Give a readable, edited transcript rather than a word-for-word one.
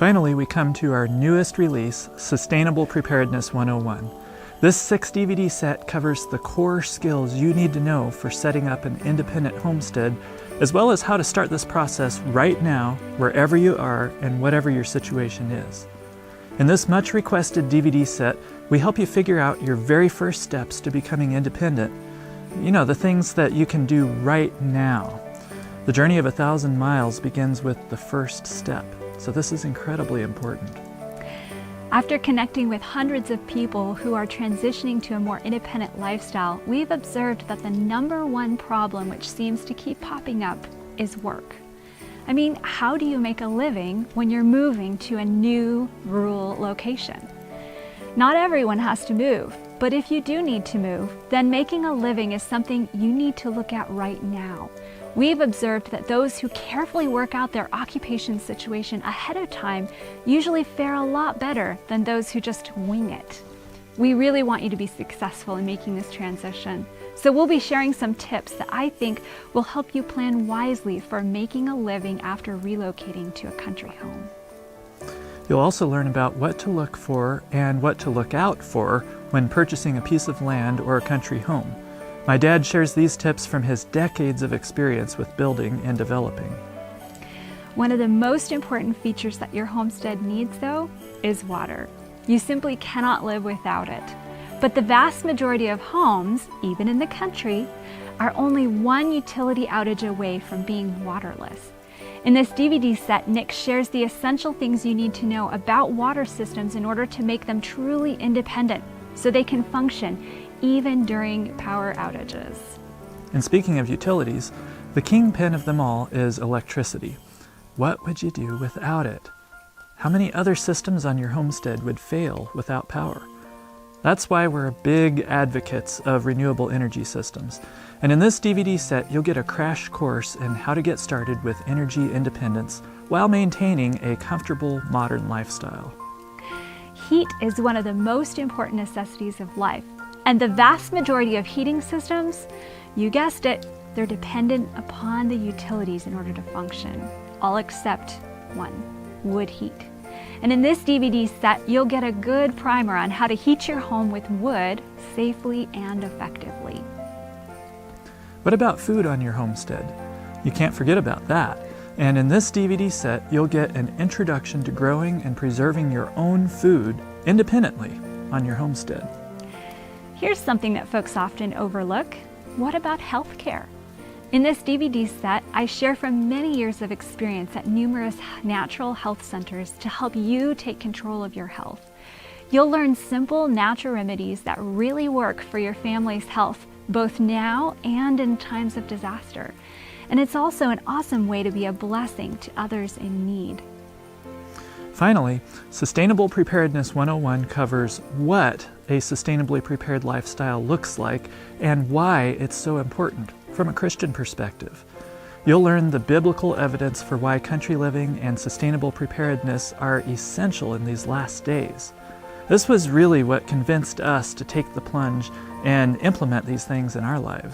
Finally, we come to our newest release, Sustainable Preparedness 101. This 6 DVD set covers the core skills you need to know for setting up an independent homestead, as well as how to start this process right now, wherever you are and whatever your situation is. In this much requested DVD set, we help you figure out your very first steps to becoming independent. You know, the things that you can do right now. The journey of 1,000 miles begins with the first step, so this is incredibly important. After connecting with hundreds of people who are transitioning to a more independent lifestyle, we've observed that the #1 problem which seems to keep popping up is work. I mean, how do you make a living when you're moving to a new rural location? Not everyone has to move, but if you do need to move, then making a living is something you need to look at right now. We've observed that those who carefully work out their occupation situation ahead of time usually fare a lot better than those who just wing it. We really want you to be successful in making this transition. So we'll be sharing some tips that I think will help you plan wisely for making a living after relocating to a country home. You'll also learn about what to look for and what to look out for when purchasing a piece of land or a country home. My dad shares these tips from his decades of experience with building and developing. One of the most important features that your homestead needs, though, is water. You simply cannot live without it. But the vast majority of homes, even in the country, are only one utility outage away from being waterless. In this DVD set, Nick shares the essential things you need to know about water systems in order to make them truly independent, so they can function even during power outages. And speaking of utilities, the kingpin of them all is electricity. What would you do without it? How many other systems on your homestead would fail without power? That's why we're big advocates of renewable energy systems. And in this DVD set, you'll get a crash course in how to get started with energy independence while maintaining a comfortable modern lifestyle. Heat is one of the most important necessities of life. And the vast majority of heating systems, you guessed it, they're dependent upon the utilities in order to function, all except one, wood heat. And in this DVD set, you'll get a good primer on how to heat your home with wood safely and effectively. What about food on your homestead? You can't forget about that. And in this DVD set, you'll get an introduction to growing and preserving your own food independently on your homestead. Here's something that folks often overlook. What about healthcare? In this DVD set, I share from many years of experience at numerous natural health centers to help you take control of your health. You'll learn simple natural remedies that really work for your family's health, both now and in times of disaster. And it's also an awesome way to be a blessing to others in need. Finally, Sustainable Preparedness 101 covers what a sustainably prepared lifestyle looks like and why it's so important from a Christian perspective. You'll learn the biblical evidence for why country living and sustainable preparedness are essential in these last days. This was really what convinced us to take the plunge and implement these things in our lives.